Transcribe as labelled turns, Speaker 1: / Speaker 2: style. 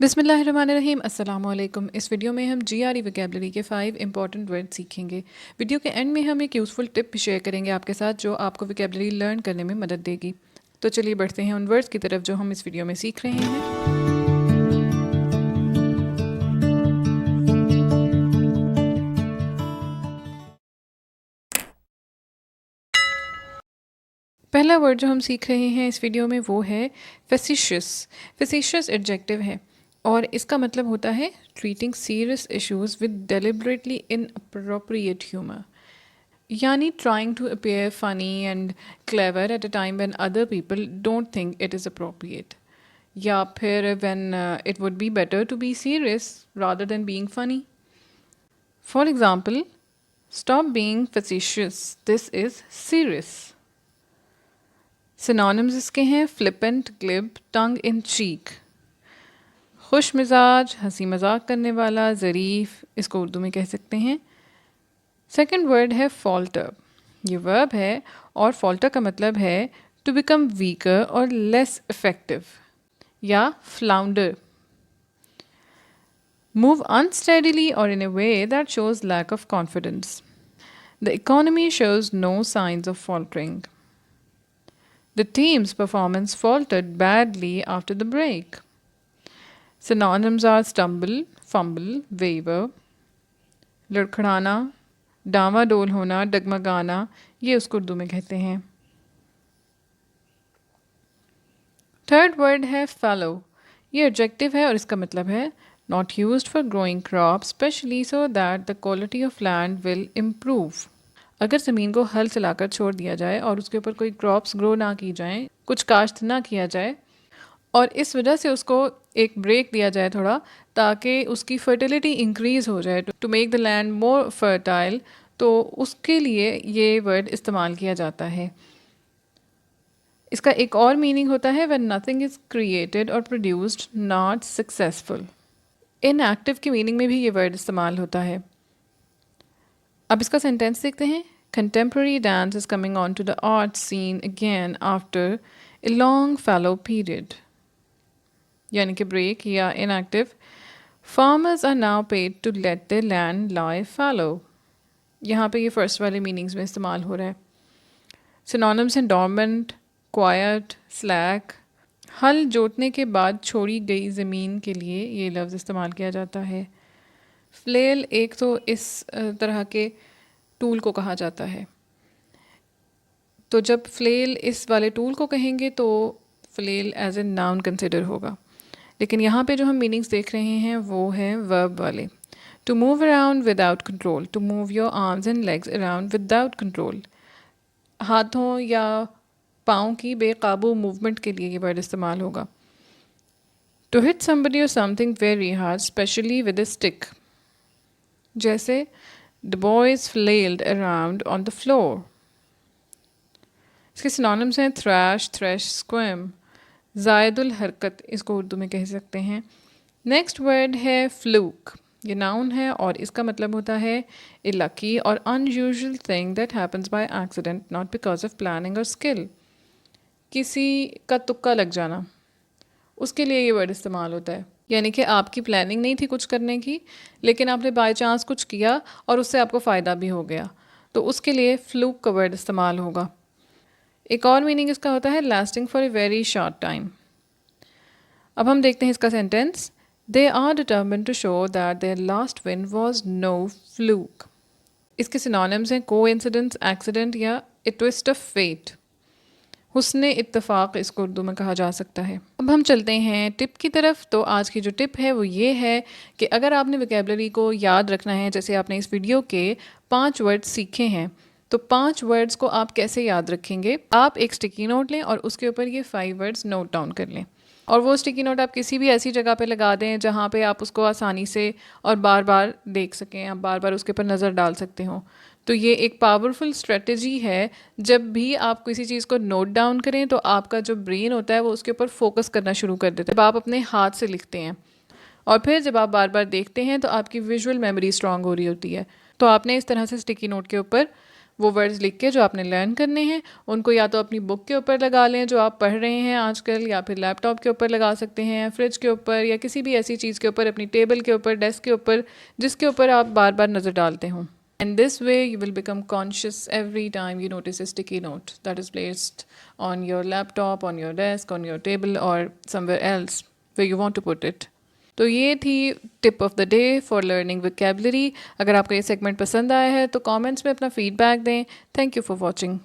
Speaker 1: बिस्मिल्लाहिर्रहमानिर्रहीम अस्सलाम वालेकुम। इस वीडियो में हम जीआरई वोकैबुलरी के 5 इंपॉर्टेंट वर्ड सीखेंगे। वीडियो के एंड में हम एक यूज़फुल टिप भी शेयर करेंगे आपके साथ जो आपको वोकैबुलरी लर्न करने में मदद देगी। तो चलिए बढ़ते हैं उन वर्ड्स की तरफ जो हम इस वीडियो में सीख रहे हैं। पहला वर्ड जो हम सीख रहे हैं इस वीडियो में वो है फेसिशियस। फेसिशियस एडजेक्टिव है और इसका मतलब होता है treating serious issues with deliberately inappropriate humour, यानी trying to appear funny and clever at a time when other people don't think it is appropriate, या फिर when it would be better to be serious rather than being funny. For example, stop being facetious, this is serious. Synonyms इसके हैं flippant, glib, tongue in cheek. खुश मिजाज, हंसी मजाक करने वाला, ज़रीफ, इसको उर्दू में कह सकते हैं। सेकेंड वर्ड है फॉल्टर। ये वर्ब है और फॉल्टर का मतलब है टू बिकम वीकर और लेस इफेक्टिव या फ्लाउंडर। मूव अनस्टेडीली और in a way that shows lack of confidence. The economy shows no signs of faltering. The team's performance faltered badly after the break. Synonyms are stumble, fumble, waver. लड़खड़ाना, डामाडोल होना, डगमगाना, ये उसको उर्दू में कहते हैं। थर्ड वर्ड है fallow। ये एडजेक्टिव है और इसका मतलब है not used for growing crops, especially so that the quality of land will improve। अगर ज़मीन को हल चलाकर छोड़ दिया जाए और उसके ऊपर कोई क्रॉप्स ग्रो ना की जाएं, कुछ काश्त ना किया जाए और इस वजह से उसको एक ब्रेक दिया जाए थोड़ा, ताकि उसकी फर्टिलिटी इंक्रीज़ हो जाए, to make the land more fertile, तो उसके लिए ये वर्ड इस्तेमाल किया जाता है। इसका एक और मीनिंग होता है व्हेन नथिंग इज़ क्रिएटेड और प्रोड्यूस्ड नॉट सक्सेसफुल। इनएक्टिव की मीनिंग में भी ये वर्ड इस्तेमाल होता है। अब इसका सेंटेंस देखते हैं। Contemporary dance is coming on to the art scene again after a long fallow period, यानी कि ब्रेक या inactive. Farmers are now paid to let their land lie fallow. यहाँ पे ये फर्स्ट वाले मीनिंग्स में इस्तेमाल हो रहा है। सिनोनिम्स हैं डॉर्मेंट, क्वाइट, स्लैक। हल जोतने के बाद छोड़ी गई ज़मीन के लिए ये लफ्ज़ इस्तेमाल किया जाता है। फ्लेल एक तो इस तरह के टूल को कहा जाता है, तो जब फ्लेल इस वाले टूल को कहेंगे तो flail as a noun consider होगा। लेकिन यहाँ पे जो हम मीनिंग्स देख रहे हैं वो है वर्ब वाले। To move around without control, to move your arms and legs around without control. हाथों या पाँव की बेकाबू मूवमेंट के लिए ये वर्ड इस्तेमाल होगा। टू हिट समबडी और something very hard, specially with a stick, जैसे the boys flailed around on the floor. इसके सिनोनिम्स हैं थ्रैश, थ्रेश, स्क्विम। ज़ायदुल हरकत, इसको उर्दू में कह सकते हैं। नेक्स्ट वर्ड है फ्लूक। ये नाउन है और इसका मतलब होता है ए लकी और unusual thing that happens by accident not because of planning और स्किल। किसी का तुक्का लग जाना, उसके लिए ये वर्ड इस्तेमाल होता है। यानी कि आपकी प्लानिंग नहीं थी कुछ करने की, लेकिन आपने बाय चांस कुछ किया और उससे आपको फ़ायदा भी हो गया, तो उसके लिए फ्लूक का वर्ड इस्तेमाल होगा। एक और मीनिंग इसका होता है lasting for a very short time. अब हम देखते हैं इसका sentence. They are determined to show that their last win was no fluke. इसके सिनोनिम्स हैं कोइंसिडेंस, एक्सीडेंट या ए ट्विस्ट ऑफ फेट। हुस्ने इत्तफाक इसको उर्दू में कहा जा सकता है। अब हम चलते हैं टिप की तरफ। तो आज की जो टिप है वो ये है कि अगर आपने वोकैबुलरी को याद रखना है, जैसे आपने इस वीडियो के 5 वर्ड्स सीखे हैं, तो 5 वर्ड्स को आप कैसे याद रखेंगे। आप एक स्टिकी नोट लें और उसके ऊपर ये 5 वर्ड्स नोट डाउन कर लें, और वो स्टिकी नोट आप किसी भी ऐसी जगह पे लगा दें जहाँ पे आप उसको आसानी से और बार बार देख सकें, आप बार बार उसके ऊपर नज़र डाल सकते हो। तो ये एक पावरफुल स्ट्रेटजी है। जब भी आप किसी चीज़ को नोट डाउन करें तो आपका जो ब्रेन होता है वो उसके ऊपर फोकस करना शुरू कर देता है। जब आप अपने हाथ से लिखते हैं और फिर जब आप बार बार देखते हैं तो आपकी विजुअल मेमोरी स्ट्रांग हो रही होती है। तो आपने इस तरह से स्टिकी नोट के ऊपर वो वर्ड्स लिख के जो आपने लर्न करने हैं उनको या तो अपनी बुक के ऊपर लगा लें जो आप पढ़ रहे हैं आजकल, या फिर लैपटॉप के ऊपर लगा सकते हैं, या फ्रिज के ऊपर, या किसी भी ऐसी चीज़ के ऊपर, अपनी टेबल के ऊपर, डेस्क के ऊपर, जिसके ऊपर आप बार बार नज़र डालते हों. And this way, you will become conscious every time you notice a sticky note that is placed on your laptop, on your desk, on your table, or somewhere else where you want to put it. तो ये थी tip of the day for learning vocabulary. अगर आपको ये segment पसंद आया है तो कमेंट्स में अपना फीडबैक दें. Thank you for watching.